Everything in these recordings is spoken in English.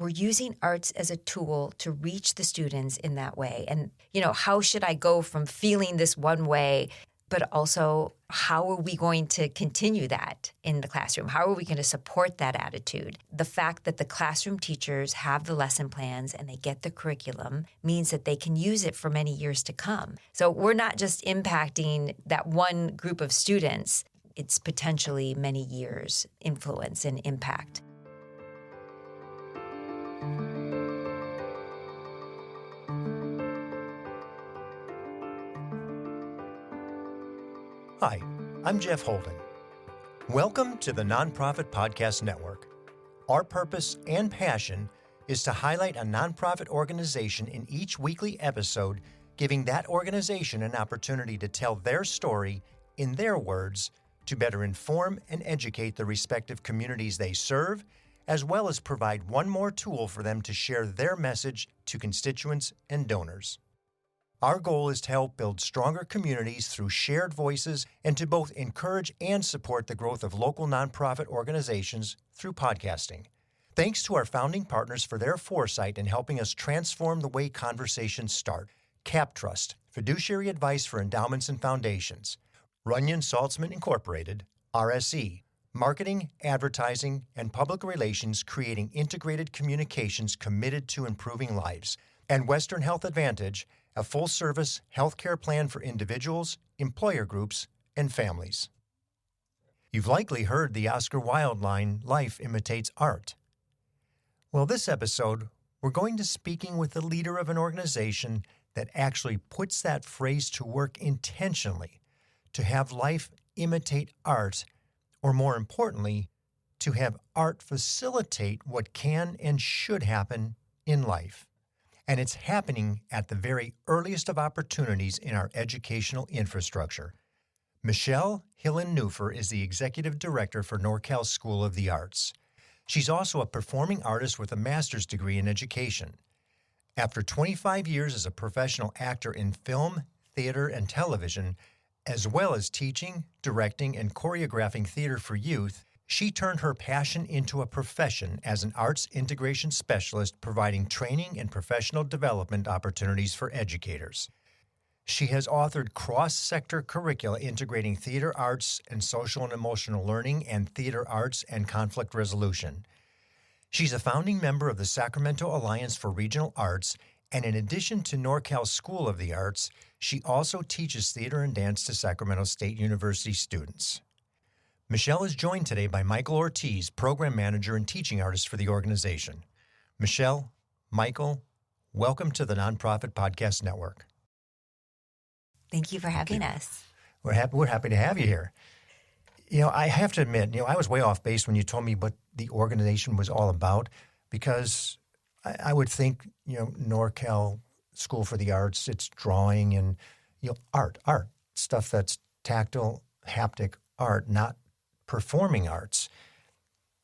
we're using arts as a tool to reach the students in that way. And, how should I go from feeling this one way, but also how are we going to continue that in the classroom? How are we going to support that attitude? The fact that the classroom teachers have the lesson plans and they get the curriculum means that they can use it for many years to come. So we're not just impacting that one group of students, it's potentially many years influence and impact. Hi, I'm Jeff Holden. Welcome to the Nonprofit Podcast Network. Our purpose and passion is to highlight a nonprofit organization in each weekly episode, giving that organization an opportunity to tell their story in their words to better inform and educate the respective communities they serve, as well as provide one more tool for them to share their message to constituents and donors. Our goal is to help build stronger communities through shared voices and to both encourage and support the growth of local nonprofit organizations through podcasting. Thanks to our founding partners for their foresight in helping us transform the way conversations start. CapTrust, fiduciary advice for endowments and foundations. Runyon Saltzman Incorporated, RSE, marketing, advertising, and public relations creating integrated communications committed to improving lives. And Western Health Advantage, a full-service healthcare plan for individuals, employer groups, and families. You've likely heard the Oscar Wilde line, "Life imitates art." Well, this episode, we're going to speaking with the leader of an organization that actually puts that phrase to work intentionally, to have life imitate art, or more importantly, to have art facilitate what can and should happen in life. And it's happening at the very earliest of opportunities in our educational infrastructure. Michele Hillen-Noufer is the Executive Director for NorCal School of the Arts. She's also a performing artist with a master's degree in education. After 25 years as a professional actor in film, theater, and television, as well as teaching, directing, and choreographing theater for youth, she turned her passion into a profession as an arts integration specialist, providing training and professional development opportunities for educators. She has authored cross-sector curricula integrating theater arts and social and emotional learning and theater arts and conflict resolution. She's a founding member of the Sacramento Alliance for Regional Arts, and in addition to NorCal School of the Arts, she also teaches theater and dance to Sacramento State University students. Michele is joined today by Michael Ortiz, Program Manager and Teaching Artist for the organization. Michele, Michael, welcome to the Nonprofit Podcast Network. Thank you for having us. We're happy to have you here. I have to admit, I was way off base when you told me what the organization was all about, because I would think, NorCal School for the Arts, it's drawing and, art, stuff that's tactile, haptic art, not performing arts.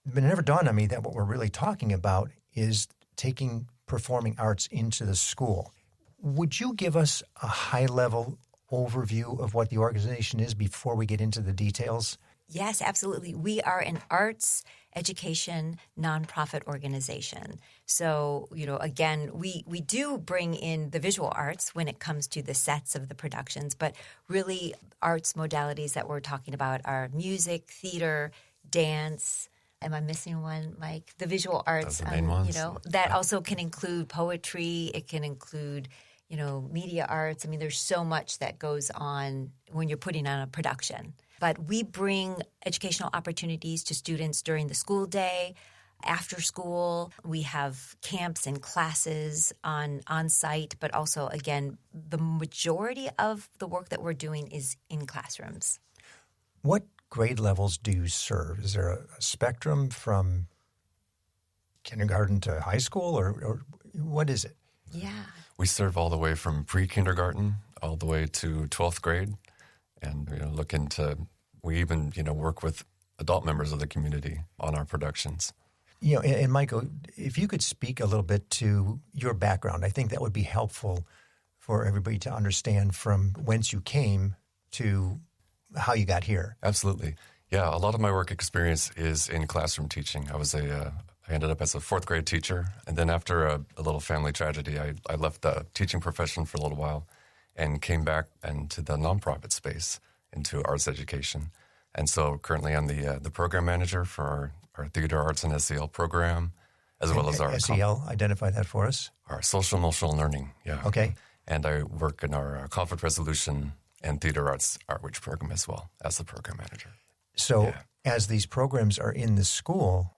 But it never dawned on me that what we're really talking about is taking performing arts into the school. Would you give us a high-level overview of what the organization is before we get into the details? Yes, absolutely. We are an arts education nonprofit organization. So, again, we do bring in the visual arts when it comes to the sets of the productions, but really arts modalities that we're talking about are music, theater, dance. Am I missing one, Mike? The visual arts, the main ones. That also can include poetry. It can include, media arts. I mean, there's so much that goes on when you're putting on a production. But we bring educational opportunities to students during the school day, after school. We have camps and classes on site, but also, again, the majority of the work that we're doing is in classrooms. What grade levels do you serve? Is there a spectrum from kindergarten to high school, or what is it? Yeah. We serve all the way from pre-kindergarten all the way to 12th grade. And we even work with adult members of the community on our productions. And Michael, if you could speak a little bit to your background, I think that would be helpful for everybody to understand from whence you came to how you got here. Absolutely. Yeah, a lot of my work experience is in classroom teaching. I was a I ended up as a fourth grade teacher. And then after a little family tragedy, I left the teaching profession for a little while and came back into the nonprofit space, into arts education. And so currently I'm the program manager for our theater arts and SEL program, as well as our SEL, identify that for us. Our Social-Emotonal Learning, yeah. Okay. And I work in our conflict resolution and theater arts outreach program as well as the program manager. So as these programs are in the school,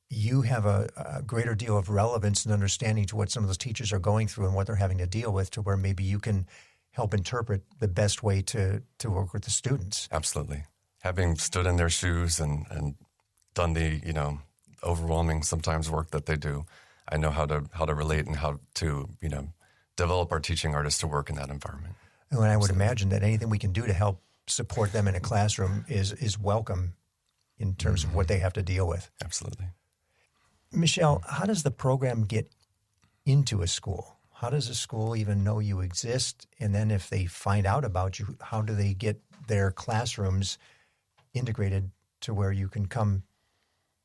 you have a greater deal of relevance and understanding to what some of those teachers are going through and what they're having to deal with, to where maybe you can help interpret the best way to work with the students. Absolutely. Having stood in their shoes and done the, overwhelming sometimes work that they do, I know how to relate and how to, develop our teaching artists to work in that environment. And I would imagine that anything we can do to help support them in a classroom is welcome in terms of what they have to deal with. Absolutely. Michele, how does the program get into a school? How does a school even know you exist? And then if they find out about you, how do they get their classrooms integrated to where you can come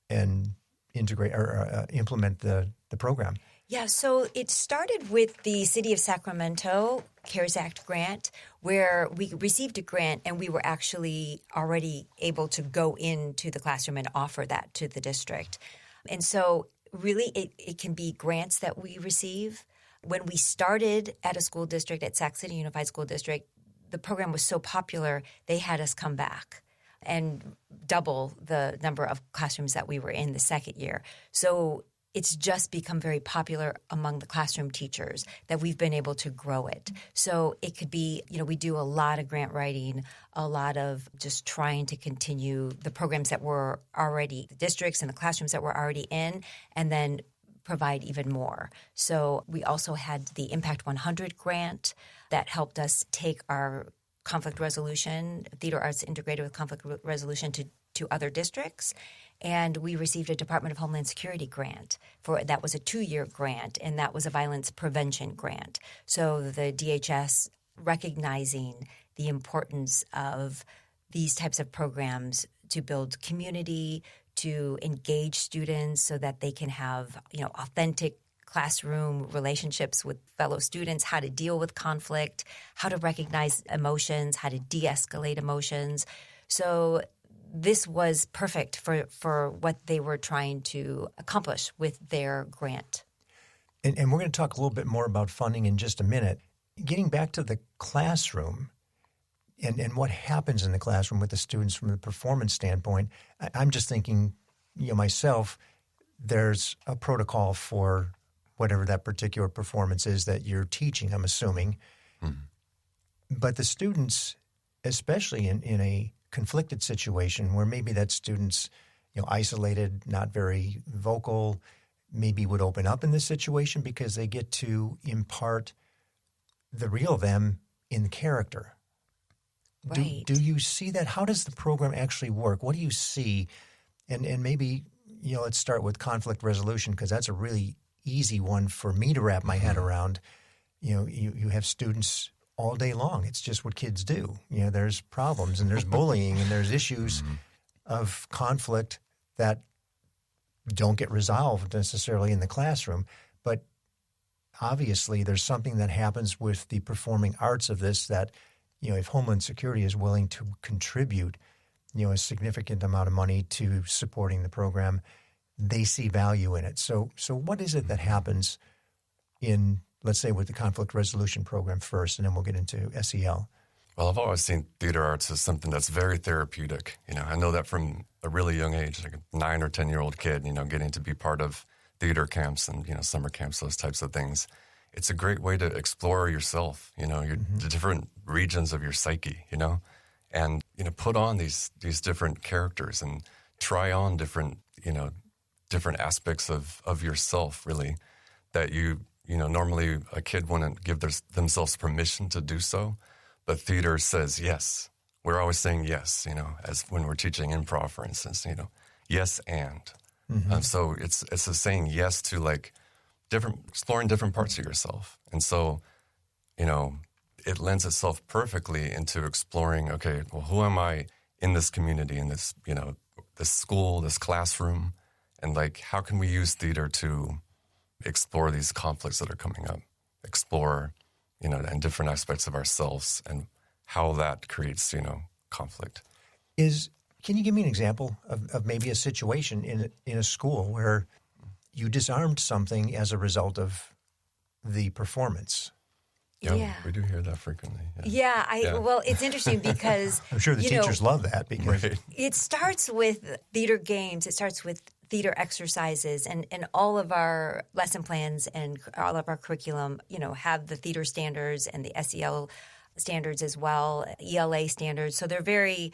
and integrate or implement the program? Yeah, so it started with the City of Sacramento CARES Act grant, where we received a grant and we were actually already able to go into the classroom and offer that to the district. And so really it can be grants that we receive. When we started at a school district, at Sac City Unified School District, the program was so popular, they had us come back and double the number of classrooms that we were in the second year. So it's just become very popular among the classroom teachers that we've been able to grow it. So it could be, we do a lot of grant writing, a lot of just trying to continue the programs that were already, the districts and the classrooms that we're already in, and then provide even more. So we also had the Impact 100 grant that helped us take our conflict resolution, theater arts integrated with conflict resolution to other districts. And we received a Department of Homeland Security grant that was a 2-year grant, and that was a violence prevention grant. So the DHS recognizing the importance of these types of programs to build community, to engage students so that they can have, authentic classroom relationships with fellow students, how to deal with conflict, how to recognize emotions, how to de-escalate emotions. So this was perfect for what they were trying to accomplish with their grant. And we're going to talk a little bit more about funding in just a minute. Getting back to the classroom and what happens in the classroom with the students from the performance standpoint, I'm just thinking, myself, there's a protocol for whatever that particular performance is that you're teaching, I'm assuming. Mm-hmm. But the students, especially in a conflicted situation where maybe that student's isolated, not very vocal, maybe would open up in this situation because they get to impart the real them in the character. Right. Do you see that? How does the program actually work? What do you see? And maybe, let's start with conflict resolution, because that's a really easy one for me to wrap my head around. You have students all day long. It's just what kids do. There's problems and there's bullying and there's issues of conflict that don't get resolved necessarily in the classroom. But obviously there's something that happens with the performing arts of this that, if Homeland Security is willing to contribute, a significant amount of money to supporting the program, they see value in it. So what is it that happens in, let's say, with the conflict resolution program first, and then we'll get into SEL? Well, I've always seen theater arts as something that's very therapeutic. I know that from a really young age, like a 9 or 10-year-old kid, getting to be part of theater camps and, summer camps, those types of things. It's a great way to explore yourself, the different regions of your psyche, and, put on these different characters and try on different aspects of yourself, really, that normally a kid wouldn't give themselves permission to do so. But theater says yes. We're always saying yes, as when we're teaching improv, for instance, yes and. Mm-hmm. So it's a saying yes to exploring different parts of yourself. And so, it lends itself perfectly into exploring, okay, well, who am I in this community, in this, this school, this classroom? And like, how can we use theater to explore these conflicts that are coming up, explore, and different aspects of ourselves and how that creates, conflict. Can you give me an example of maybe a situation in a school where you disarmed something as a result of the performance? Yeah, we do hear that frequently. Well, it's interesting because I'm sure the teachers love that because it starts with theater games. It starts with theater exercises, and all of our lesson plans and all of our curriculum, have the theater standards and the SEL standards as well, ELA standards. So they're very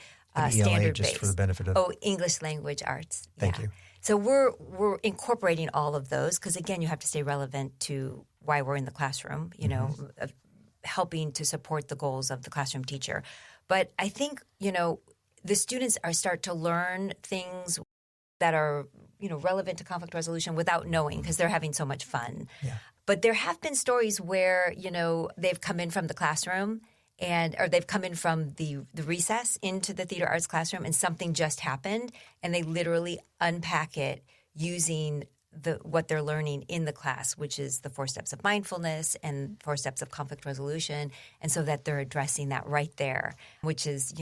standard based. Just for the benefit of English language arts. Thank you. So we're incorporating all of those because again, you have to stay relevant to why we're in the classroom. Helping to support the goals of the classroom teacher. But I think the students start to learn things that are relevant to conflict resolution without knowing because they're having so much fun. Yeah. But there have been stories where they've come in from the classroom or they've come in from the recess into the theater arts classroom and something just happened and they literally unpack it using what they're learning in the class, which is the 4 steps of mindfulness and 4 steps of conflict resolution, and so that they're addressing that right there, which is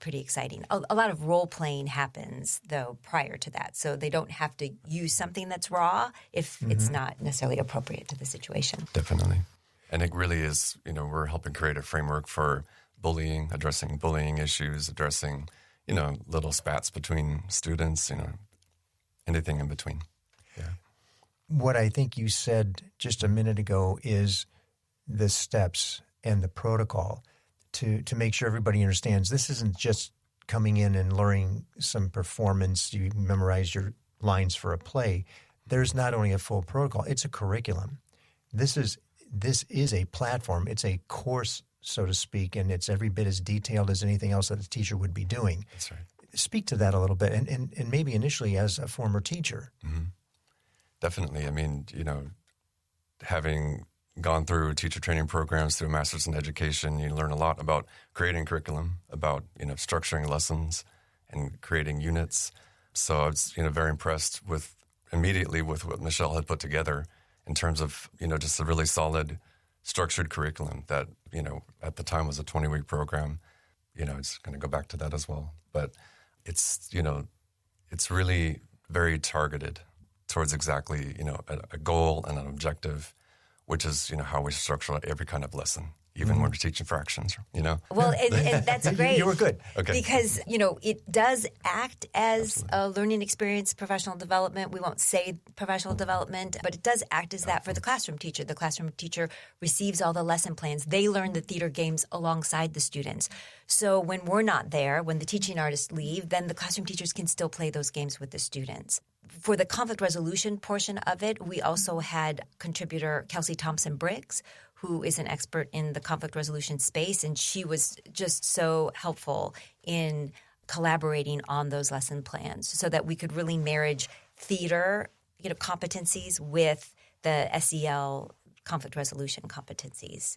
pretty exciting. A lot of role playing happens though prior to that, so they don't have to use something that's raw if it's not necessarily appropriate to the situation. Definitely, and it really is. We're helping create a framework for bullying, addressing bullying issues, addressing little spats between students, anything in between. Yeah. What I think you said just a minute ago is the steps and the protocol to make sure everybody understands this isn't just coming in and learning some performance, you memorize your lines for a play. There's not only a full protocol, it's a curriculum. This is a platform. It's a course, so to speak, and it's every bit as detailed as anything else that a teacher would be doing. That's right. Speak to that a little bit, and maybe initially as a former teacher. Mm-hmm. Definitely. I mean, having gone through teacher training programs through a master's in education, you learn a lot about creating curriculum, about, structuring lessons and creating units. So I was, very impressed immediately with what Michele had put together in terms of, just a really solid structured curriculum that, at the time was a 20-week program. It's going to go back to that as well. But it's, it's really very targeted towards exactly, a goal and an objective, which is, how we structure every kind of lesson, even when we're teaching fractions, Well, and that's great. You were good. Okay. Because, it does act as a learning experience, professional development. We won't say professional development, but it does act as that for the classroom teacher. The classroom teacher receives all the lesson plans. They learn the theater games alongside the students. So when we're not there, when the teaching artists leave, then the classroom teachers can still play those games with the students. For the conflict resolution portion of it, we also had contributor Kelsey Thompson-Briggs, who is an expert in the conflict resolution space, and she was just so helpful in collaborating on those lesson plans so that we could really marriage theater, competencies with the SEL conflict resolution competencies.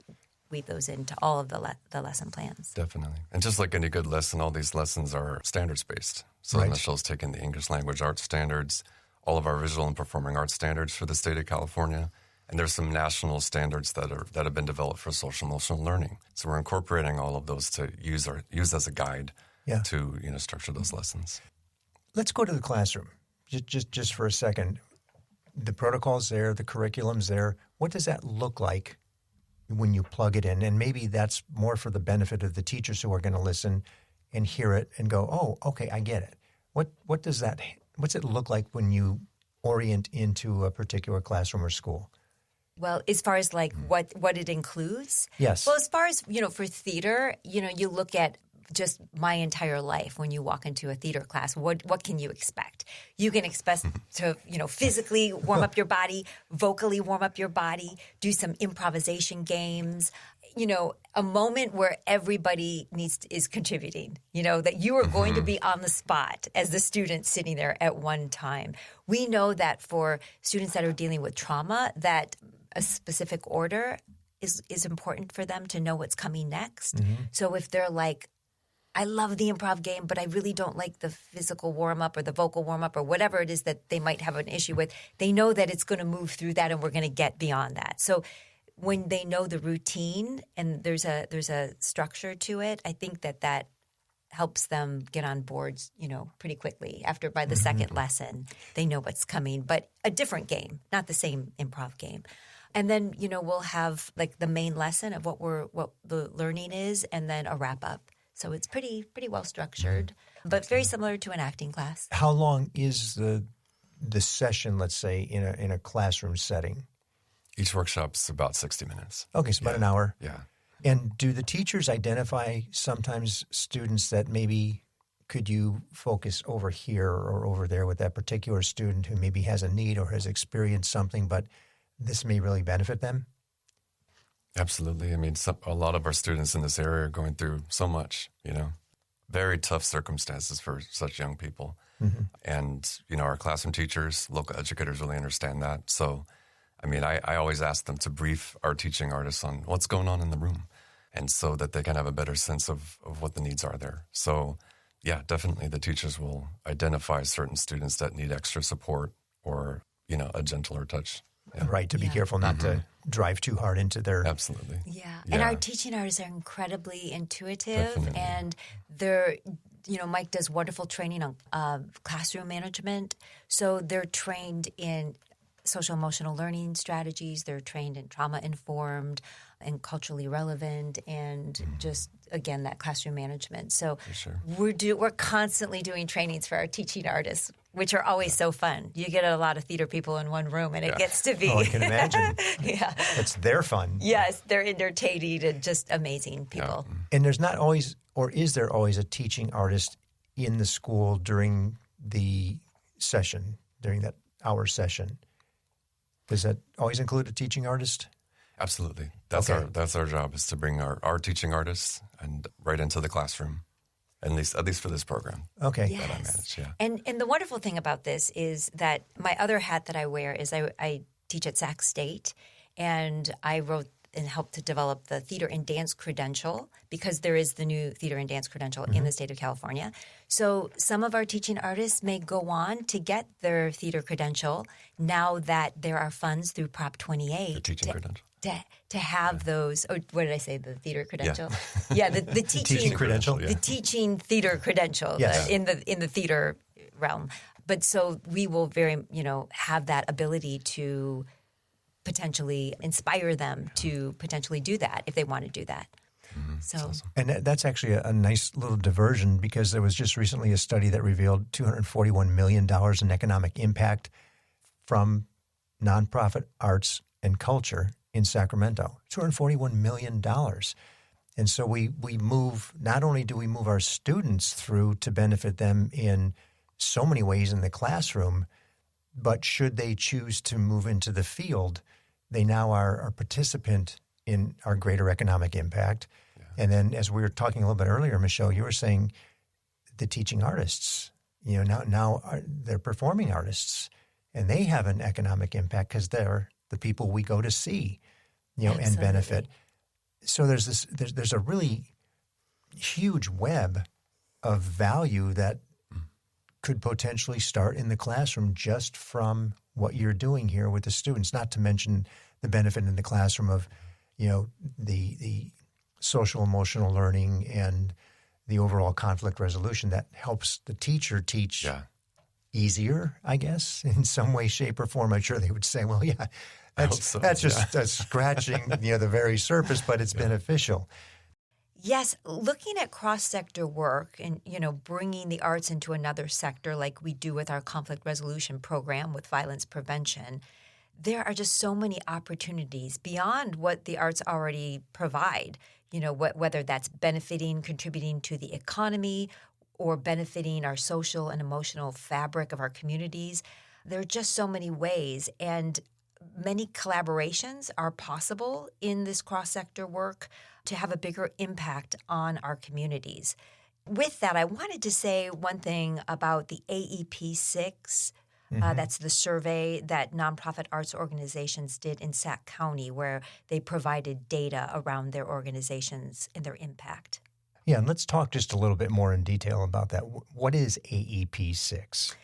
Weave those into all of the lesson plans. Definitely. And just like any good lesson, all these lessons are standards-based. So Right. Michele's taken the English language arts standards, all of our visual and performing arts standards for the state of California, and there's some national standards that have been developed for social-emotional learning. So we're incorporating all of those to use as a guide to structure those lessons. Let's go to the classroom just for a second. The protocol's there, the curriculum's there. What does that look like when you plug it in? And maybe that's more for the benefit of the teachers who are going to listen and hear it and go, oh, okay, I get it. What's it look like when you orient into a particular classroom or school? Well, as far as what it includes? Yes. Well, as far as, for theater, you look at just my entire life when you walk into a theater class. What can you expect? You can expect to, physically warm up your body, vocally warm up your body, do some improvisation games, a moment where everybody is contributing, that you are going to be on the spot as the student sitting there at one time. We know that for students that are dealing with trauma, that a specific order is important for them to know what's coming next. So if they're like, I love the improv game, but I really don't like the physical warm-up or the vocal warm-up or whatever it is that they might have an issue with. They know that it's going to move through that and we're going to get beyond that. So when they know the routine and there's a structure to it, I think that helps them get on board, pretty quickly. By the second lesson, they know what's coming, but a different game, not the same improv game. And then, we'll have like the main lesson of what the learning is, and then a wrap up. So it's pretty well structured, but very similar to an acting class. How long is the session, let's say, in a classroom setting? Each workshop's about 60 minutes. Okay, so about an hour. Yeah. And do the teachers identify sometimes students that maybe could you focus over here or over there with that particular student who maybe has a need or has experienced something, but this may really benefit them? Absolutely. I mean, a lot of our students in this area are going through so much, very tough circumstances for such young people. Mm-hmm. And, our classroom teachers, local educators really understand that. So, I mean, I always ask them to brief our teaching artists on what's going on in the room, and so that they can have a better sense of what the needs are there. So, yeah, definitely the teachers will identify certain students that need extra support or, a gentler touch. Yeah. Right, to be careful not to drive too hard into their... Absolutely. Yeah, and our teaching artists are incredibly intuitive, Definitely. And they're, Mike does wonderful training on classroom management, so they're trained in social-emotional learning strategies. They're trained in trauma-informed and culturally relevant, and just, again, that classroom management. So we're constantly doing trainings for our teaching artists, which are always so fun. You get a lot of theater people in one room, and it gets to be... Oh, I can imagine. Yeah. It's their fun. Yes, they're entertaining and just amazing people. Yeah. And there's not always, or is there always a teaching artist in the school during the session, during that hour session? Does that always include a teaching artist? Absolutely. That's our job, is to bring our teaching artists and right into the classroom, at least for this program. Okay. Yes. That I manage, yeah. And the wonderful thing about this is that my other hat that I wear is I teach at Sac State, and I wrote and helped to develop the theater and dance credential, because there is the new theater and dance credential in the state of California. So some of our teaching artists may go on to get their theater credential now that there are funds through Prop 28. The teaching credential. To have those, or what did I say, the theater credential? Yeah, the teaching credential. The teaching theater credential in the theater realm. But so we will have that ability to potentially inspire them to potentially do that if they want to do that. So, awesome. And that's actually a nice little diversion, because there was just recently a study that revealed $241 million in economic impact from nonprofit arts and culture in Sacramento. $241 million. And so we move, not only do we move our students through to benefit them in so many ways in the classroom, but should they choose to move into the field, they now are a participant in our greater economic impact. Yeah. And then, as we were talking a little bit earlier, Michele, you were saying the teaching artists, now they're performing artists, and they have an economic impact because they're the people we go to see, and benefit. So there's a really huge web of value that could potentially start in the classroom just from what you're doing here with the students, not to mention the benefit in the classroom of, the social-emotional learning and the overall conflict resolution that helps the teacher teach easier, I guess, in some way, shape, or form. I'm sure they would say, well, that's just scratching the very surface, but it's beneficial. Yes, looking at cross-sector work and, bringing the arts into another sector like we do with our conflict resolution program with violence prevention, there are just so many opportunities beyond what the arts already provide, whether that's benefiting, contributing to the economy, or benefiting our social and emotional fabric of our communities. There are just so many ways, and many collaborations are possible in this cross-sector work to have a bigger impact on our communities. With that, I wanted to say one thing about the AEP6. That's the survey that nonprofit arts organizations did in Sac County, where they provided data around their organizations and their impact. Yeah, and let's talk just a little bit more in detail about that. What is AEP 6?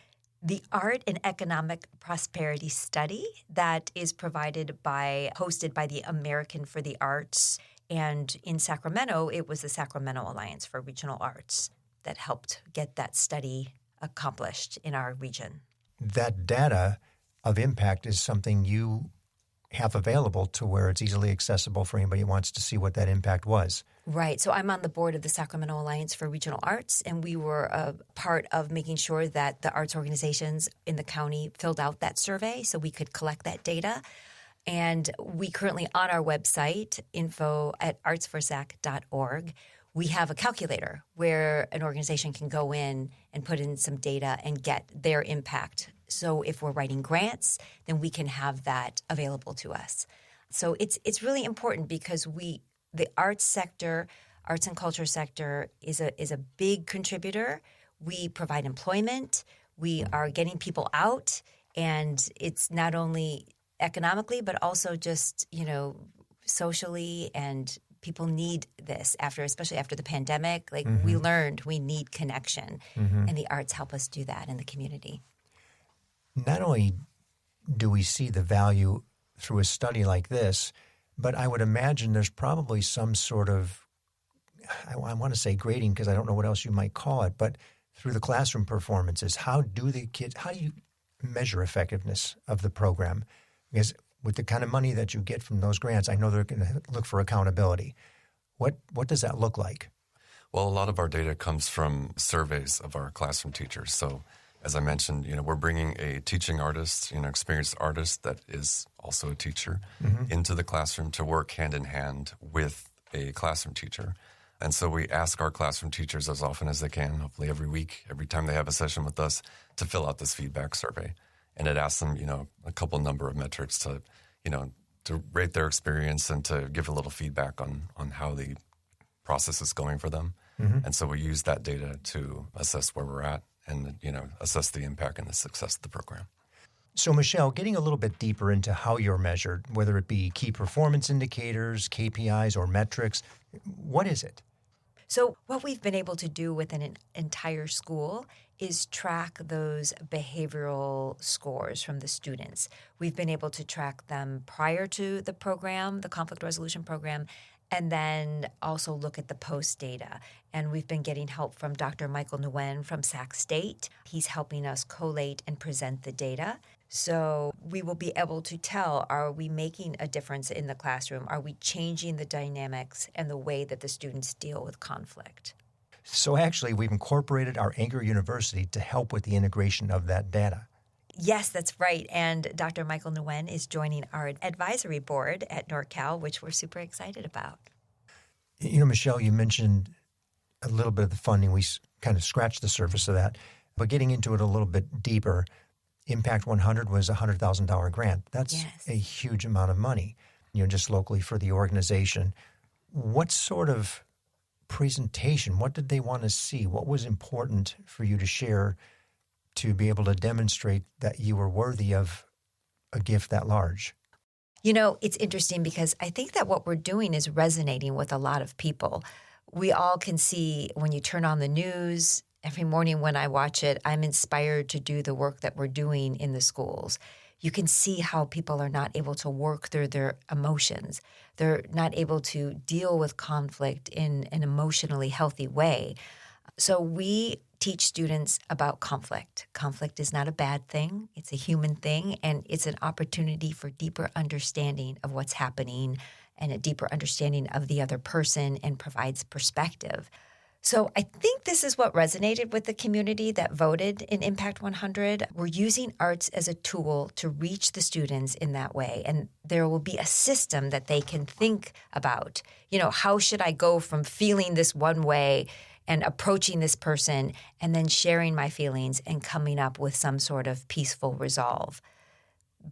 The Art and Economic Prosperity Study that is hosted by the American for the Arts. And in Sacramento, it was the Sacramento Alliance for Regional Arts that helped get that study accomplished in our region. That data of impact is something you have available to where it's easily accessible for anybody who wants to see what that impact was. Right. So I'm on the board of the Sacramento Alliance for Regional Arts, and we were a part of making sure that the arts organizations in the county filled out that survey so we could collect that data. And we currently, on our website, info@artsforsac.org, we have a calculator where an organization can go in and put in some data and get their impact. So if we're writing grants, then we can have that available to us. So it's really important because the arts sector, arts and culture sector is a big contributor. We provide employment. We are getting people out, and it's not only economically but also just, socially, and people need this especially after the pandemic. We learned we need connection, and the arts help us do that in the community. Not only do we see the value through a study like this, but I would imagine there's probably some sort of, I want to say grading because I don't know what else you might call it, but through the classroom performances, how do you measure effectiveness of the program? Because with the kind of money that you get from those grants, I know they're going to look for accountability. What does that look like? Well, a lot of our data comes from surveys of our classroom teachers. So as I mentioned, we're bringing a teaching artist, experienced artist that is also a teacher into the classroom to work hand in hand with a classroom teacher. And so we ask our classroom teachers as often as they can, hopefully every week, every time they have a session with us, to fill out this feedback survey. And it asks them, a couple number of metrics to rate their experience and to give a little feedback on how the process is going for them. And so we use that data to assess where we're at and, assess the impact and the success of the program. So, Michele, getting a little bit deeper into how you're measured, whether it be key performance indicators, KPIs, or metrics, what is it? So what we've been able to do with an entire school is track those behavioral scores from the students. We've been able to track them prior to the program, the conflict resolution program, and then also look at the post data. And we've been getting help from Dr. Michael Nguyen from Sac State. He's helping us collate and present the data. So we will be able to tell, are we making a difference in the classroom? Are we changing the dynamics and the way that the students deal with conflict? So actually, we've incorporated our Anchor University to help with the integration of that data. Yes, that's right. And Dr. Michael Nguyen is joining our advisory board at NorCal, which we're super excited about. Michele, you mentioned a little bit of the funding. We kind of scratched the surface of that. But getting into it a little bit deeper, Impact 100 was a $100,000 grant. That's a huge amount of money, just locally for the organization. What sort of presentation, what did they want to see? What was important for you to share to be able to demonstrate that you were worthy of a gift that large? It's interesting because I think that what we're doing is resonating with a lot of people. We all can see when you turn on the news, every morning when I watch it, I'm inspired to do the work that we're doing in the schools. You can see how people are not able to work through their emotions. They're not able to deal with conflict in an emotionally healthy way. So we teach students about conflict. Conflict is not a bad thing. It's a human thing, and it's an opportunity for deeper understanding of what's happening and a deeper understanding of the other person, and provides perspective. So I think this is what resonated with the community that voted in Impact 100. We're using arts as a tool to reach the students in that way. And there will be a system that they can think about. How should I go from feeling this one way and approaching this person and then sharing my feelings and coming up with some sort of peaceful resolve?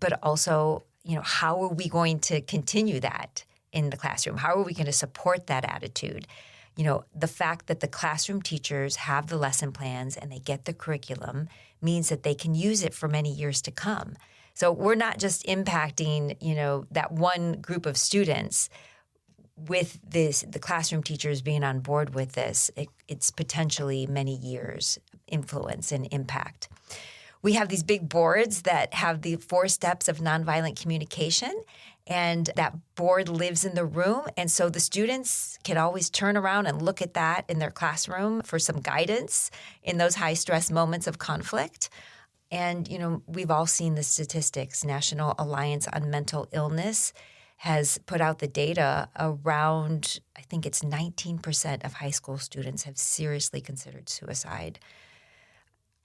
But also, how are we going to continue that in the classroom? How are we going to support that attitude? The fact that the classroom teachers have the lesson plans and they get the curriculum means that they can use it for many years to come. So we're not just impacting, that one group of students. with this, the classroom teachers being on board with this, it's potentially many years influence and impact. We have these big boards that have the 4 steps of nonviolent communication, and that board lives in the room. And so the students can always turn around and look at that in their classroom for some guidance in those high-stress moments of conflict. And, we've all seen the statistics. National Alliance on Mental Illness has put out the data around, I think it's 19% of high school students have seriously considered suicide.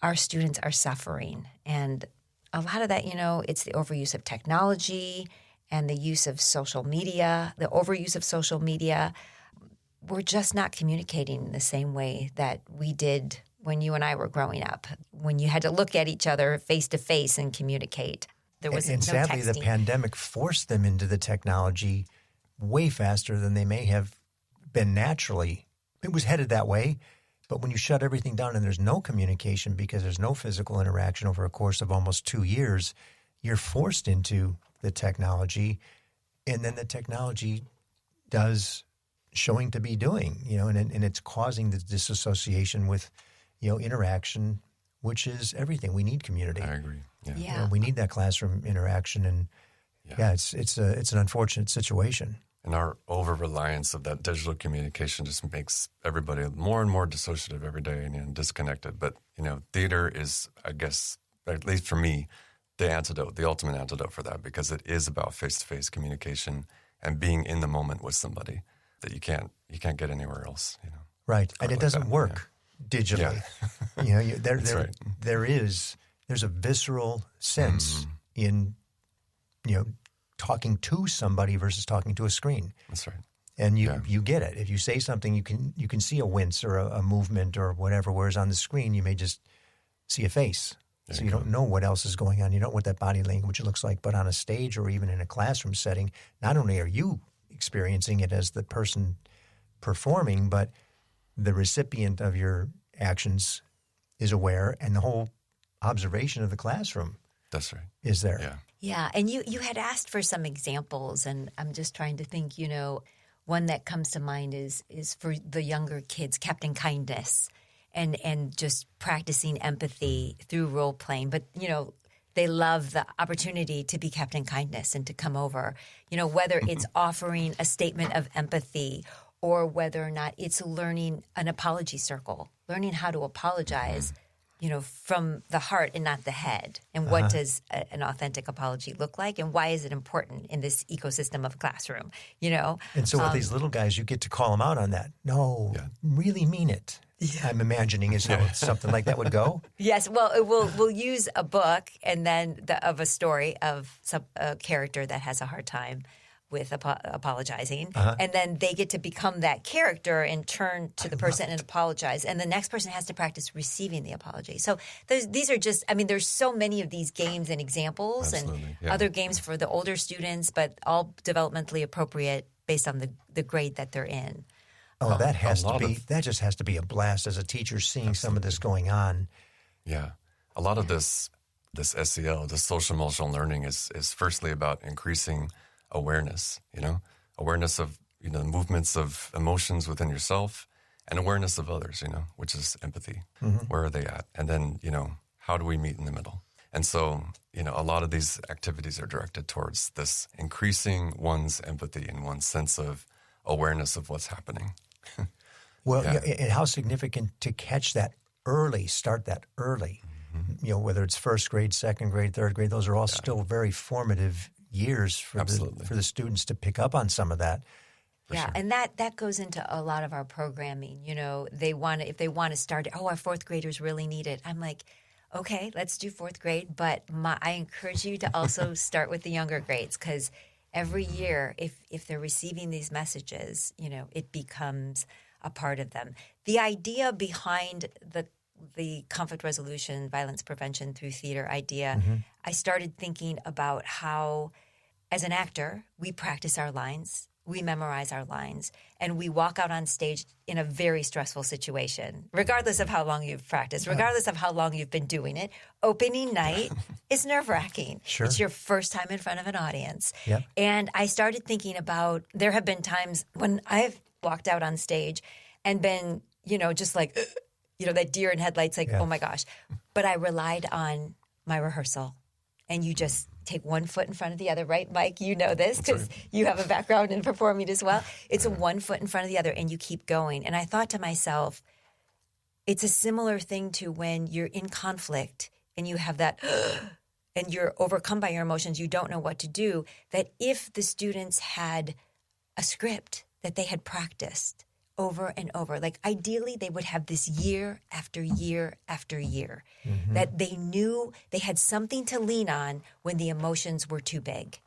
Our students are suffering. And a lot of that, it's the overuse of technology and the use of social media, the overuse of social media. We're just not communicating in the same way that we did when you and I were growing up, when you had to look at each other face to face and communicate. There was and no sadly, texting. the pandemic forced them into the technology way faster than they may have been naturally. It was headed that way. But when you shut everything down and there's no communication because there's no physical interaction over a course of almost 2 years, you're forced into the technology, and then the technology does showing to be doing, and it's causing the disassociation with, interaction, which is everything. We need community. I agree. Yeah. Yeah. We need that classroom interaction, and it's an unfortunate situation. And our over-reliance of that digital communication just makes everybody more and more dissociative every day and disconnected. But, theater is, I guess, at least for me, the ultimate antidote for that, because it is about face-to-face communication and being in the moment with somebody that you can't get anywhere else. Right, and it doesn't work digitally. Yeah. There's a visceral sense in, talking to somebody versus talking to a screen. That's right. And you get it. If you say something, you can see a wince or a movement or whatever, whereas on the screen you may just see a face. So you don't know what else is going on. You don't know what that body language looks like. But on a stage or even in a classroom setting, not only are you experiencing it as the person performing, but the recipient of your actions is aware, and the whole observation of the classroom That's right. is there. Yeah. Yeah, and you had asked for some examples, and I'm just trying to think, one that comes to mind is for the younger kids, Captain Kindness, and just practicing empathy through role playing. But, they love the opportunity to be Captain Kindness and to come over, whether it's offering a statement of empathy or whether or not it's learning an apology circle, learning how to apologize from the heart and not the head. And what does an authentic apology look like? And why is it important in this ecosystem of a classroom, And so with these little guys, you get to call them out on that. No, really mean it. Yeah. I'm imagining is how something like that would go. Yes. Well, we'll use a book and then of a story of a character that has a hard time with apologizing. And then they get to become that character and turn to the person and apologize. And the next person has to practice receiving the apology. So these are just, there's so many of these games and examples and other games for the older students, but all developmentally appropriate based on the grade that they're in. Oh, that just has to be a blast as a teacher seeing some of this going on. Yeah. A lot of this SEL, this social-emotional learning is firstly about increasing awareness, awareness of, the movements of emotions within yourself and awareness of others, which is empathy. Where are they at? And then, how do we meet in the middle? And so, a lot of these activities are directed towards this increasing one's empathy and one's sense of awareness of what's happening. Well, and how significant to catch that early, start that early. Whether it's first grade, second grade, third grade, those are all still very formative years for the students to pick up on some of that. Sure. And that goes into a lot of our programming. If they want to start, our fourth graders really need it. I'm like, okay, let's do fourth grade, but I encourage you to also start with the younger grades, because every year, if they're receiving these messages, it becomes a part of them. The idea behind the conflict resolution, violence prevention through theater idea, I started thinking about how, as an actor, we practice our lines. we memorize our lines, and we walk out on stage in a very stressful situation, regardless of how long you've practiced, regardless of how long you've been doing it. Opening night is nerve-wracking. Sure. It's your first time in front of an audience. Yep. And I started thinking about, there have been times when I've walked out on stage and been, just like, that deer in headlights, like, oh my gosh. But I relied on my rehearsal. And you just take one foot in front of the other, right, Mike? You know this because you have a background in performing as well. It's a one foot in front of the other, and you keep going. And I thought to myself, it's a similar thing to when you're in conflict and you have that, and you're overcome by your emotions, you don't know what to do, that if the students had a script that they had practiced over and over, like ideally they would have this year after year after year, that they knew they had something to lean on when the emotions were too big.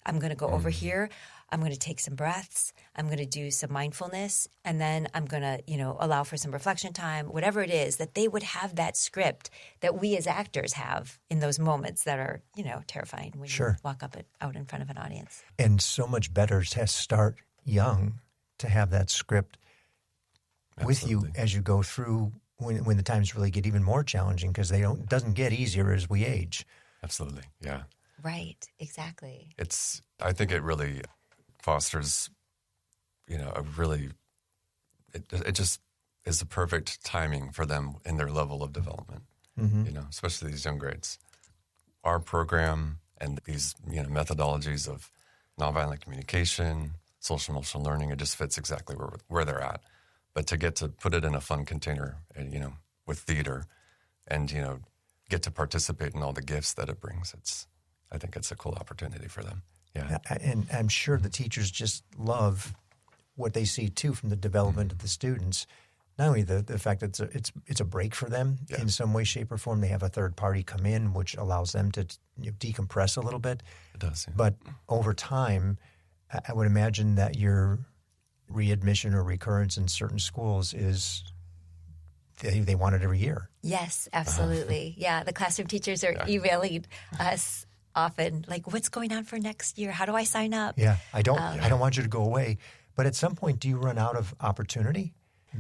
I'm going to go over here. I'm going to take some breaths. I'm going to do some mindfulness. And then I'm going to, allow for some reflection time, whatever it is, that they would have that script that we as actors have in those moments that are, terrifying when you walk out in front of an audience. And so much better to start young to have that script with you as you go through when the times really get even more challenging, because it doesn't get easier as we age. Absolutely, yeah. Right, exactly. I think it really fosters, it just is the perfect timing for them in their level of development, especially these young grades. Our program and these, methodologies of nonviolent communication, social-emotional learning, it just fits exactly where they're at. But to get to put it in a fun container, and, with theater, and get to participate in all the gifts that it brings, I think it's a cool opportunity for them. Yeah, and I'm sure the teachers just love what they see too from the development of the students. Not only the fact that it's a break for them in some way, shape, or form. They have a third party come in, which allows them to decompress a little bit. It does. Yeah. But over time, I would imagine that your readmission or recurrence in certain schools is they want it every year. Yes, absolutely. Yeah, the classroom teachers are emailing us often, like, what's going on for next year? How do I sign up? Yeah, I don't want you to go away. But at some point, do you run out of opportunity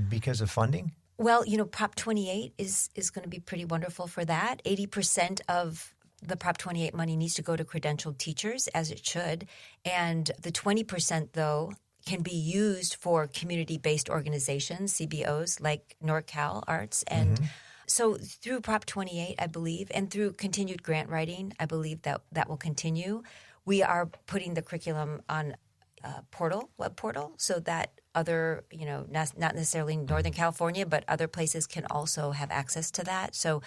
because of funding? Well, Prop 28 is going to be pretty wonderful for that. 80% of the Prop 28 money needs to go to credentialed teachers, as it should. And the 20%, though, can be used for community-based organizations, CBOs, like NorCal Arts. And so through Prop 28, I believe, and through continued grant writing, I believe that will continue. We are putting the curriculum on a web portal, so that other, not necessarily Northern California, but other places can also have access to that. So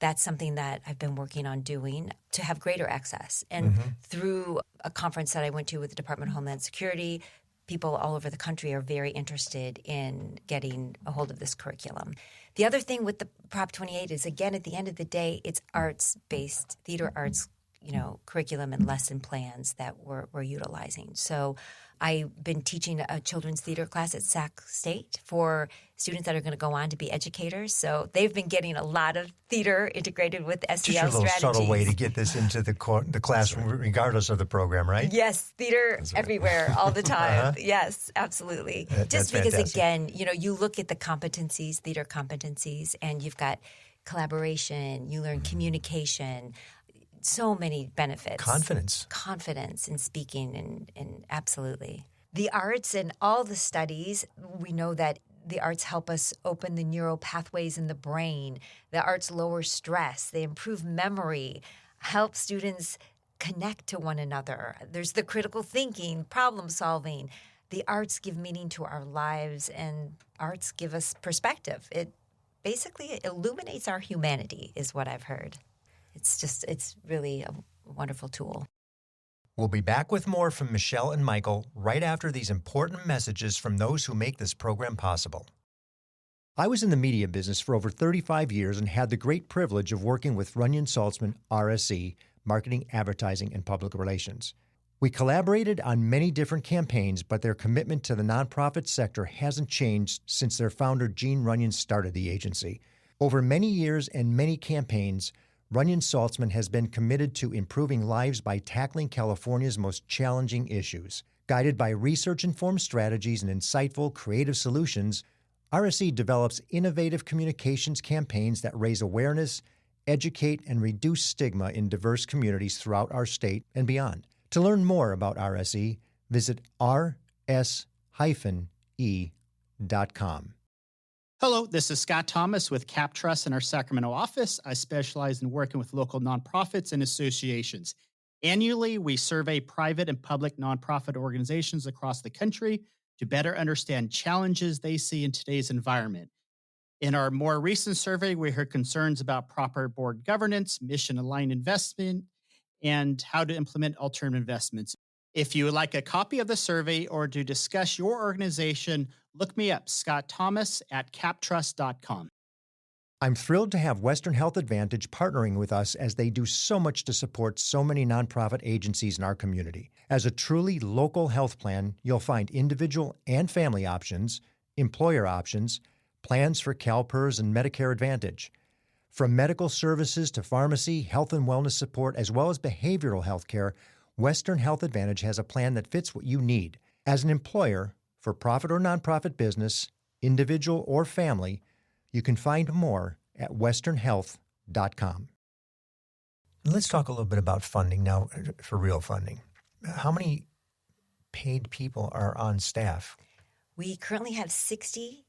that's something that I've been working on doing to have greater access. And through a conference that I went to with the Department of Homeland Security, people all over the country are very interested in getting a hold of this curriculum. The other thing with the Prop 28 is, again, at the end of the day, it's arts-based, theater arts, curriculum and lesson plans that we're utilizing. So I've been teaching a children's theater class at Sac State for students that are going to go on to be educators. So they've been getting a lot of theater integrated with SEL strategies. Just a little subtle way to get this into the classroom, regardless of the program, right? Yes, theater everywhere, all the time. Yes, absolutely. Just because, fantastic. Again, you look at the competencies, theater competencies, and you've got collaboration, you learn communication, so many benefits. Confidence in speaking, and absolutely. The arts and all the studies, we know that the arts help us open the neural pathways in the brain. The arts lower stress. They improve memory, help students connect to one another. There's the critical thinking, problem solving. The arts give meaning to our lives, and arts give us perspective. It basically illuminates our humanity, is what I've heard. It's really a wonderful tool. We'll be back with more from Michele and Michael right after these important messages from those who make this program possible. I was in the media business for over 35 years and had the great privilege of working with Runyon Saltzman, RSC, Marketing, Advertising, and Public Relations. We collaborated on many different campaigns, but their commitment to the nonprofit sector hasn't changed since their founder, Gene Runyon, started the agency. Over many years and many campaigns, Runyon Saltzman has been committed to improving lives by tackling California's most challenging issues. Guided by research-informed strategies and insightful, creative solutions, RSE develops innovative communications campaigns that raise awareness, educate, and reduce stigma in diverse communities throughout our state and beyond. To learn more about RSE, visit rs-e.com. Hello, this is Scott Thomas with Cap Trust in our Sacramento office. I specialize in working with local nonprofits and associations. Annually, we survey private and public nonprofit organizations across the country to better understand challenges they see in today's environment. In our more recent survey, we heard concerns about proper board governance, mission-aligned investment, and how to implement alternative investments. If you would like a copy of the survey or to discuss your organization, look me up, Scott Thomas at captrust.com. I'm thrilled to have Western Health Advantage partnering with us as they do so much to support so many nonprofit agencies in our community. As a truly local health plan, you'll find individual and family options, employer options, plans for CalPERS and Medicare Advantage. From medical services to pharmacy, health and wellness support, as well as behavioral health care, Western Health Advantage has a plan that fits what you need. As an employer, for profit or nonprofit business, individual or family, you can find more at westernhealth.com. Let's talk a little bit about funding now, for real funding. How many paid people are on staff? We currently have 60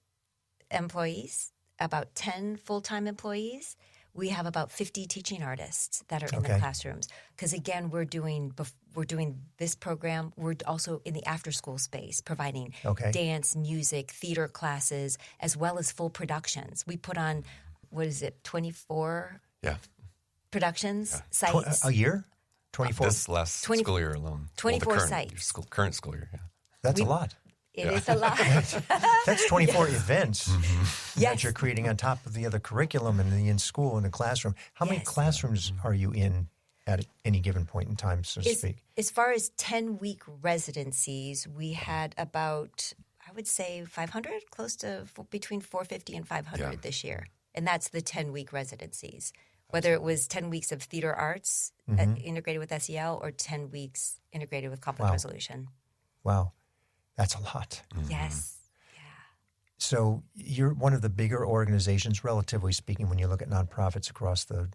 employees, about 10 full-time employees. We have about 50 teaching artists that are in the classrooms. Because again, we're doing this program. We're also in the after-school space, providing dance, music, theater classes, as well as full productions. We put on, 24 productions, sites. A year? 24? This last school year alone. 24 sites. Current school year, yeah. That's a lot. It is a lot. That's 24 events Yes. that you're creating on top of the other curriculum and in school and the classroom. How many classrooms are you in at any given point in time, so to speak? As far as 10-week residencies, we had about, I would say, 500, close to between 450 and 500 this year. And that's the 10-week residencies, whether it was 10 weeks of theater arts integrated with SEL or 10 weeks integrated with conflict resolution. Wow. That's a lot. Yes. Yeah. So you're one of the bigger organizations, relatively speaking, when you look at nonprofits across the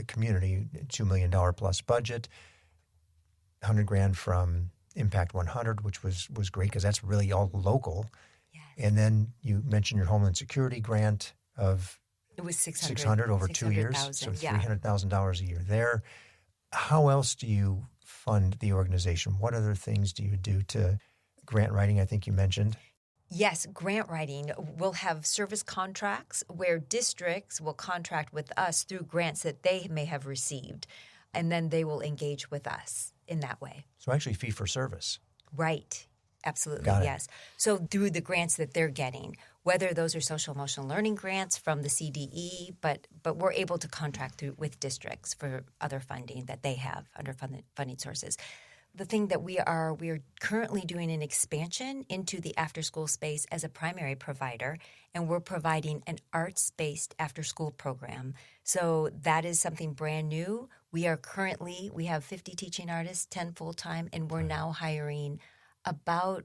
community. $2 million plus budget, $100,000 from Impact 100, which was great because that's really all local. Yes. And then you mentioned your Homeland Security grant of it was $600 over 2 years, so $300,000 a year there. How else do you fund the organization? What other things do you do to grant writing, I think you mentioned? Yes, grant writing. We'll have service contracts where districts will contract with us through grants that they may have received, and then they will engage with us in that way. So actually fee for service. Right. Absolutely, Got it. yes. So through the grants that they're getting, whether those are social-emotional learning grants from the CDE, but we're able to contract with districts for other funding that they have under funding sources. The thing that we are currently doing an expansion into the after-school space as a primary provider, and we're providing an arts-based after-school program. So that is something brand new. We have 50 teaching artists, 10 full-time, and we're now hiring about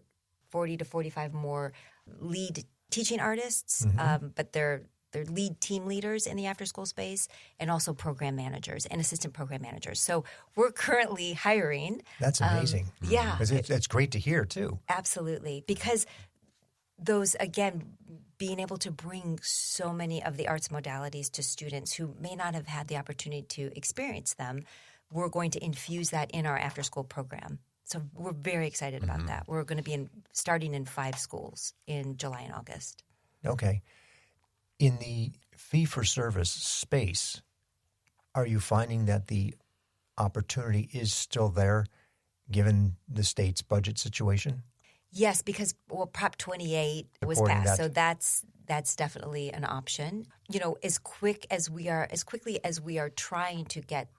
40 to 45 more lead teaching artists, but they're lead team leaders in the after-school space, and also program managers and assistant program managers. So we're currently hiring. That's amazing. Yeah. That's great to hear, too. Absolutely. Because those, again, being able to bring so many of the arts modalities to students who may not have had the opportunity to experience them, we're going to infuse that in our after-school program. So we're very excited about that. We're going to be starting in 5 schools in July and August. Okay. In the fee-for-service space, are you finding that the opportunity is still there given the state's budget situation? Yes, because Prop 28 was passed, so that's definitely an option. As quickly as we are trying to get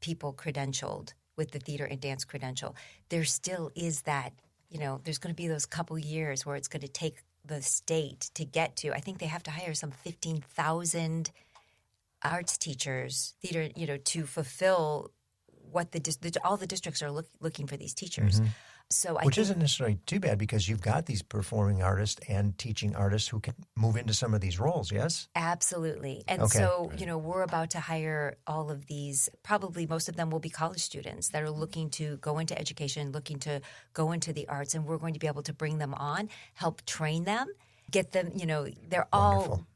people credentialed with the theater and dance credential, there still is that. There's going to be those couple years where it's going to take the state to get to. I think they have to hire some 15,000 arts teachers, theater, to fulfill what all the districts are looking for these teachers. Mm-hmm. So Which isn't necessarily too bad because you've got these performing artists and teaching artists who can move into some of these roles, yes? Absolutely. And Okay. so, we're about to hire all of these, probably most of them will be college students that are looking to go into education, looking to go into the arts, and we're going to be able to bring them on, help train them, get them,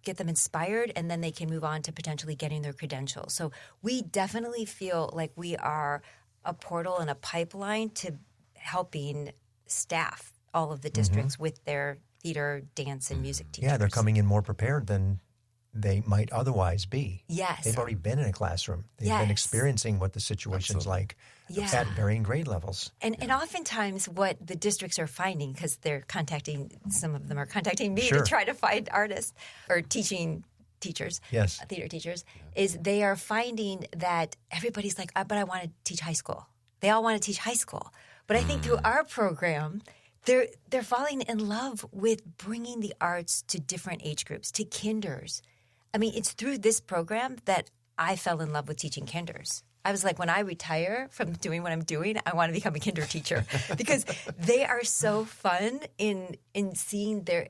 get them inspired, and then they can move on to potentially getting their credentials. So we definitely feel like we are a portal and a pipeline to helping staff all of the districts with their theater, dance, and music teachers. Yeah, they're coming in more prepared than they might otherwise be. Yes. They've already been in a classroom. They've been experiencing what the situation's like at varying grade levels. And oftentimes what the districts are finding, because some of them are contacting me Sure. to try to find artists or teaching teachers, theater teachers, is they are finding that everybody's like, but I want to teach high school. They all want to teach high school. But I think through our program, they're falling in love with bringing the arts to different age groups, to kinders. I mean, it's through this program that I fell in love with teaching kinders. I was like, when I retire from doing what I'm doing, I want to become a kinder teacher because they are so fun in seeing their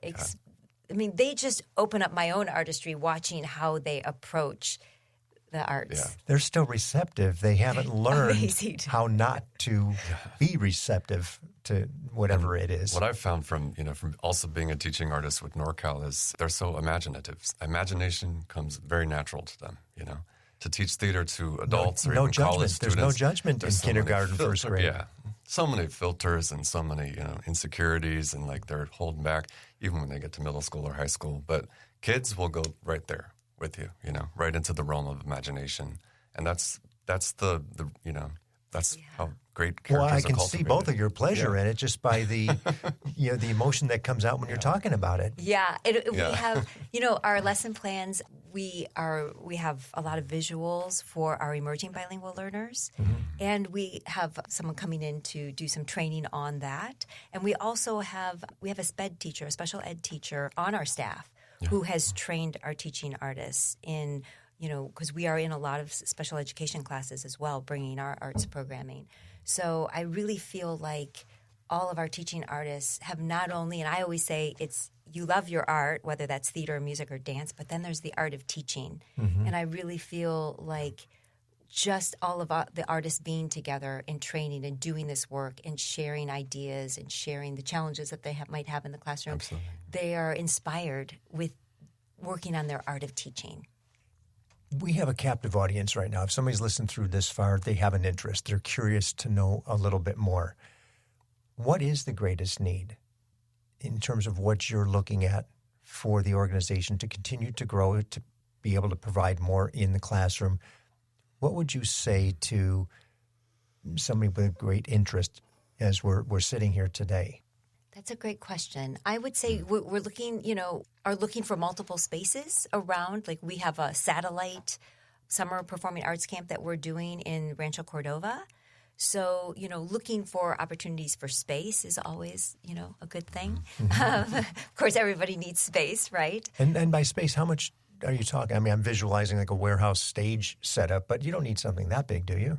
they just open up my own artistry watching how they approach the arts. Yeah. They're still receptive. They haven't learned how not to be receptive to whatever it is. What I've found from also being a teaching artist with NorCal is they're so imaginative. Imagination comes very natural to them, To teach theater to adults or even college students. There's no judgment in kindergarten, first grade. Yeah. So many filters and so many, insecurities and they're holding back even when they get to middle school or high school. But kids will go right there with you, right into the realm of imagination. And that's how great characters are cultivated. Well, I can see both of your pleasure in it just by the, the emotion that comes out when you're talking about it. Yeah. We have, our lesson plans, we have a lot of visuals for our emerging bilingual learners. Mm-hmm. And we have someone coming in to do some training on that. And we also have a special ed teacher on our staff who has trained our teaching artists in, because we are in a lot of special education classes as well, bringing our arts programming. So I really feel like all of our teaching artists have not only, and I always say you love your art, whether that's theater or music or dance, but then there's the art of teaching. Mm-hmm. And I really feel like just all of the artists being together and training and doing this work and sharing ideas and sharing the challenges that they might have in the classroom, Absolutely. They are inspired with working on their art of teaching. We have a captive audience right now. If somebody's listened through this far, they have an interest. They're curious to know a little bit more. What is the greatest need in terms of what you're looking at for the organization to continue to grow, to be able to provide more in the classroom? What would you say to somebody with great interest as we're sitting here today? That's a great question. I would say we're looking, are looking for multiple spaces around. Like we have a satellite summer performing arts camp that we're doing in Rancho Cordova. So, looking for opportunities for space is always, a good thing. Mm-hmm. Of course, everybody needs space, right? And by space, how much are you talking? I mean, I'm visualizing like a warehouse stage setup, but you don't need something that big, do you?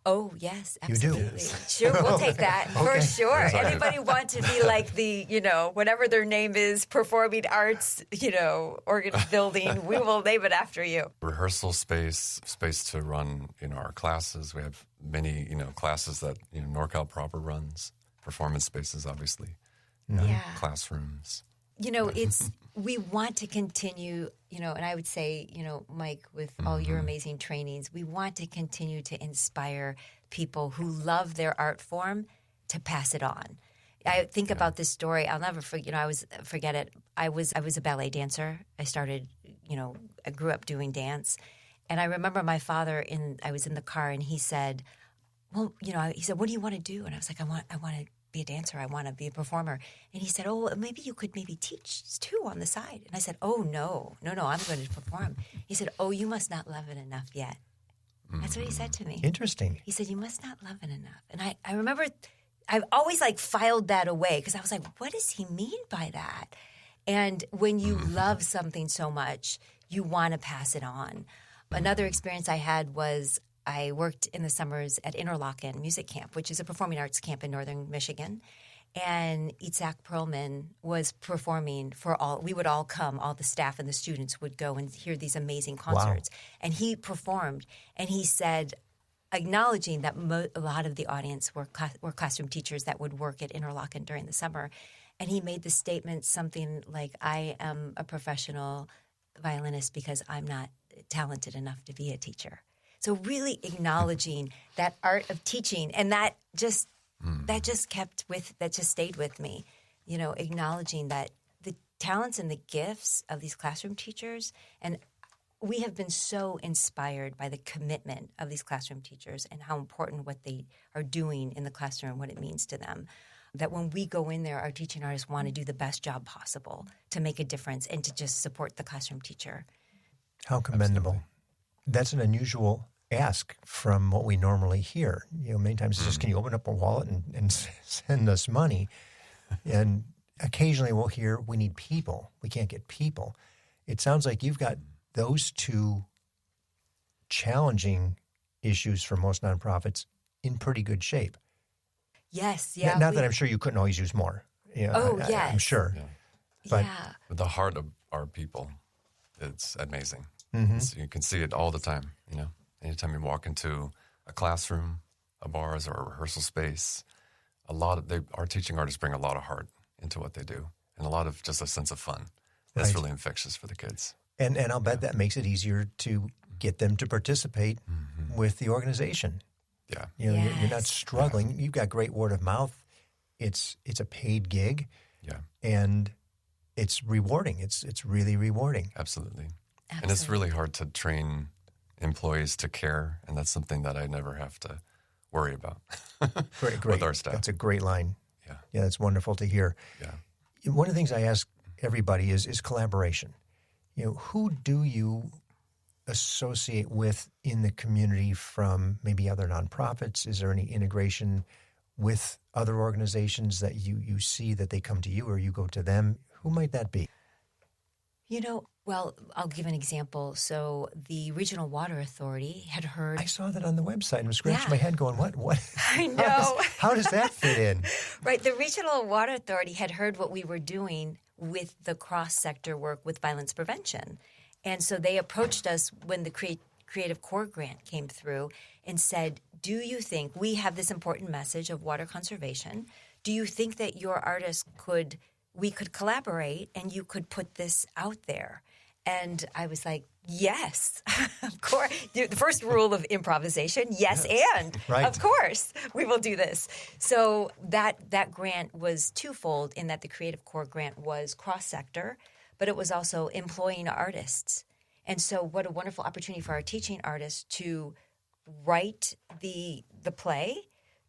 Oh, yes, absolutely. You do? Sure, we'll take that for sure. Anybody want to be like the, whatever their name is, performing arts, building, we will name it after you. Rehearsal space to run, our classes. We have many, classes that, NorCal proper runs. Performance spaces, obviously. Classrooms. We want to continue, and I would say, Mike, with all your amazing trainings, we want to continue to inspire people who love their art form to pass it on. I think about this story. I'll never forget. Forget it. I was a ballet dancer. I started. I grew up doing dance, and I remember my father. I was in the car, and he said, "Well, he said, what do you want to do?" And I was like, "I want to be a dancer. I want to be a performer." And he said, "Oh, maybe you could teach too on the side." And I said, "Oh no, I'm going to perform." He said, "Oh, you must not love it enough yet." That's what he said to me. Interesting. He said, "You must not love it enough." And I remember I've always filed that away because I was like, what does he mean by that? And when you love something so much, you want to pass it on. Another experience I had was I worked in the summers at Interlochen Music Camp, which is a performing arts camp in northern Michigan. And Itzhak Perlman was performing for all. We would all come, all the staff and the students would go and hear these amazing concerts. Wow. And he performed, and he said, acknowledging that a lot of the audience were classroom teachers that would work at Interlochen during the summer. And he made the statement something like, I am a professional violinist because I'm not talented enough to be a teacher. So really acknowledging that art of teaching, and that just stayed with me, acknowledging that the talents and the gifts of these classroom teachers, and we have been so inspired by the commitment of these classroom teachers and how important what they are doing in the classroom, what it means to them, that when we go in there, our teaching artists want to do the best job possible to make a difference and to just support the classroom teacher. How commendable. Absolutely. That's an unusual ask from what we normally hear. Many times it's just, can you open up a wallet and send us money? And occasionally we'll hear, we need people. We can't get people. It sounds like you've got those two challenging issues for most nonprofits in pretty good shape. Yes, yeah. Not that I'm sure you couldn't always use more. Yes. I'm sure. Yeah. But the heart of our people, it's amazing. Mm-hmm. You can see it all the time, Anytime you walk into a classroom, a bars, or a rehearsal space, our teaching artists bring a lot of heart into what they do, and a lot of just a sense of fun. That's really infectious for the kids. And I'll bet that makes it easier to get them to participate with the organization. Yeah. You're not struggling. You've got great word of mouth. It's a paid gig. Yeah. And it's rewarding. It's really rewarding. Absolutely. And it's really hard to train employees to care, and that's something that I never have to worry about great. with our staff. That's a great line. Yeah, that's wonderful to hear. Yeah. One of the things I ask everybody is collaboration. Who do you associate with in the community from maybe other nonprofits? Is there any integration with other organizations that you see that they come to you or you go to them? Who might that be? Well, I'll give an example. So the Regional Water Authority had heard... I saw that on the website and was scratching my head going, what? I know. How does that fit in? Right. The Regional Water Authority had heard what we were doing with the cross-sector work with violence prevention. And so they approached us when the Creative Core grant came through and said, do you think we have this important message of water conservation? Do you think that your artists we could collaborate and you could put this out there? And I was like, yes, of course. The first rule of improvisation, yes. And right. Of course we will do this. So that grant was twofold in that the Creative Core grant was cross-sector, but it was also employing artists. And so what a wonderful opportunity for our teaching artists to write the play,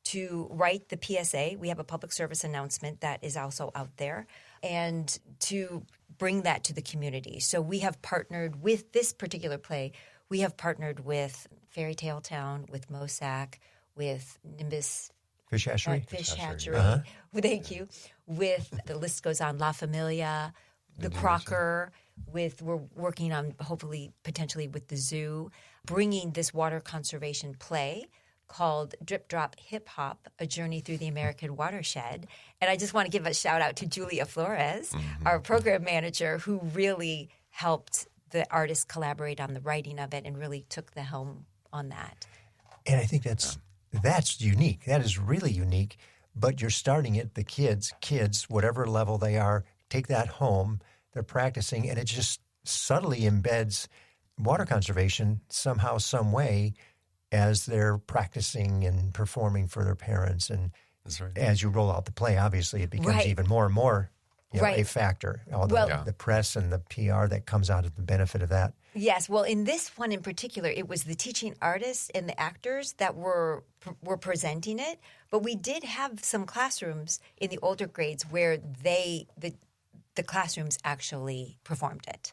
to write the PSA. We have a public service announcement that is also out there, and to bring that to the community. So we have partnered with this particular play. We have partnered with Fairy Tale Town, with MoSAC, with Nimbus Fish Hatchery. Uh-huh. Thank you. With, the list goes on, La Familia, the Crocker, we're working on hopefully potentially with the zoo, bringing this water conservation play called Drip Drop Hip Hop, A Journey Through the American Watershed. And I just want to give a shout out to Julia Flores, our program manager, who really helped the artists collaborate on the writing of it and really took the helm on that. And I think that's unique. That is really unique. But you're starting it, the kids, whatever level they are, take that home, they're practicing, and it just subtly embeds water conservation somehow, some way, as they're practicing and performing for their parents. And as you roll out the play, obviously it becomes even more and more a factor. All the press and the PR that comes out of the benefit of that. Yes. Well, in this one in particular, it was the teaching artists and the actors that were presenting it. But we did have some classrooms in the older grades where the classrooms actually performed it.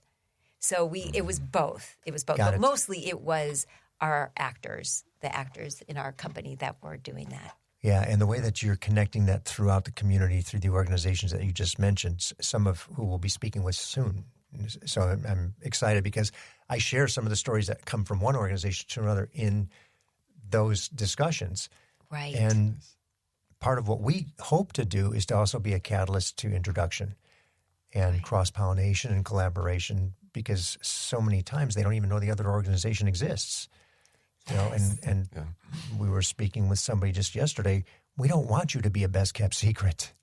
So it was both. But mostly it was our actors, the actors in our company that were doing that. Yeah, and the way that you're connecting that throughout the community through the organizations that you just mentioned, some of who we'll be speaking with soon, So I'm excited because I share some of the stories that come from one organization to another in those discussions. Right. And part of what we hope to do is to also be a catalyst to introduction and cross-pollination and collaboration, because so many times they don't even know the other organization exists. You know, and we were speaking with somebody just yesterday. We don't want you to be a best-kept secret.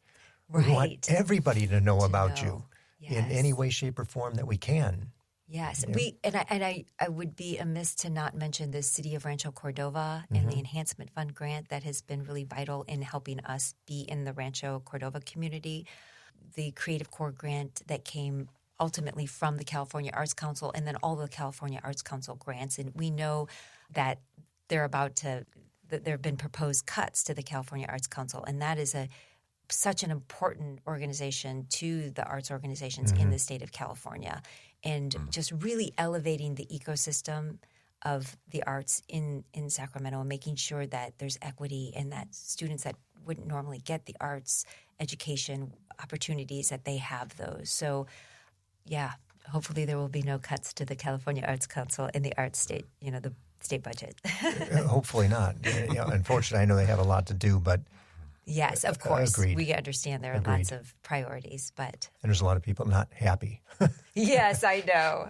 Right. We want everybody to know about you in Yes. any way, shape, or form that we can. Yes, Yeah. I would be amiss to not mention the City of Rancho Cordova and the Enhancement Fund grant that has been really vital in helping us be in the Rancho Cordova community. The Creative Core grant that came ultimately from the California Arts Council, and then all the California Arts Council grants. And we know that there have been proposed cuts to the California Arts Council, and that is such an important organization to the arts organizations in the state of California, and just really elevating the ecosystem of the arts in Sacramento and making sure that there's equity and that students that wouldn't normally get the arts education opportunities, that they have those. So, yeah, hopefully there will be no cuts to the California Arts Council in the arts state, the state budget. Hopefully not. Unfortunately, I know they have a lot to do, but yes, of course. Agreed. We understand there are Agreed. lots of priorities, but and there's a lot of people not happy. yes, I know.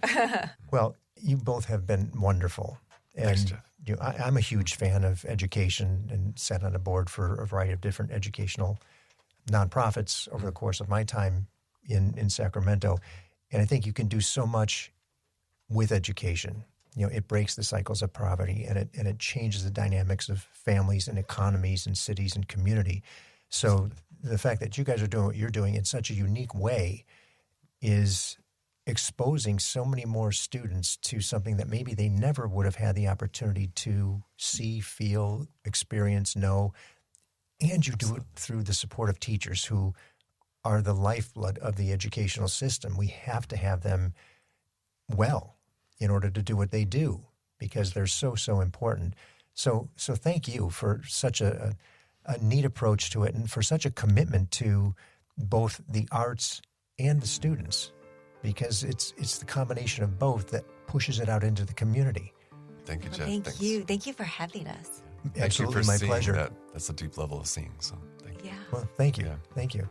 Well, you both have been wonderful. Thanks, And Jeff. I'm a huge fan of education and sat on a board for a variety of different educational nonprofits over the course of my time in Sacramento. And I think you can do so much with education. It breaks the cycles of poverty, and it changes the dynamics of families and economies and cities and community. So the fact that you guys are doing what you're doing in such a unique way is exposing so many more students to something that maybe they never would have had the opportunity to see, feel, experience, know. And you do it through the support of teachers who are the lifeblood of the educational system. We have to have them well in order to do what they do, because they're so, so important. So thank you for such a neat approach to it, and for such a commitment to both the arts and the students, because it's the combination of both that pushes it out into the community. Thank you, Jeff. Thank you. Thank you for having us. Absolutely, Thank you for my seeing pleasure. that. That's a deep level of seeing. So thank you. Yeah. Well, thank you. Yeah. Thank you.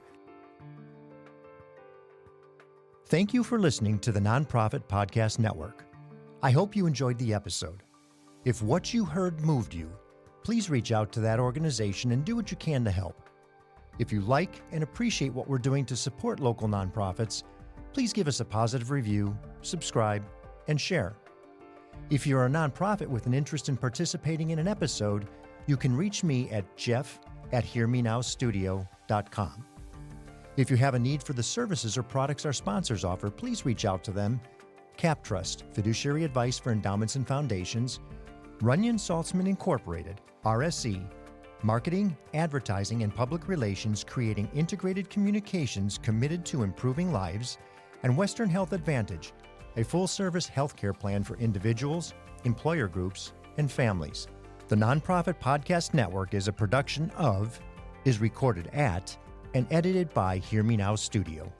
Thank you for listening to the Nonprofit Podcast Network. I hope you enjoyed the episode. If what you heard moved you, please reach out to that organization and do what you can to help. If you like and appreciate what we're doing to support local nonprofits, please give us a positive review, subscribe, and share. If you're a nonprofit with an interest in participating in an episode, you can reach me at jeff@hearmenowstudio.com. If you have a need for the services or products our sponsors offer, please reach out to them. Cap Trust, fiduciary advice for endowments and foundations. Runyon Saltzman Incorporated, RSC, marketing, advertising, and public relations, creating integrated communications committed to improving lives. And Western Health Advantage, a full-service healthcare plan for individuals, employer groups, and families. The Nonprofit Podcast Network is a production of, is recorded at, and edited by Hear Me Now Studio.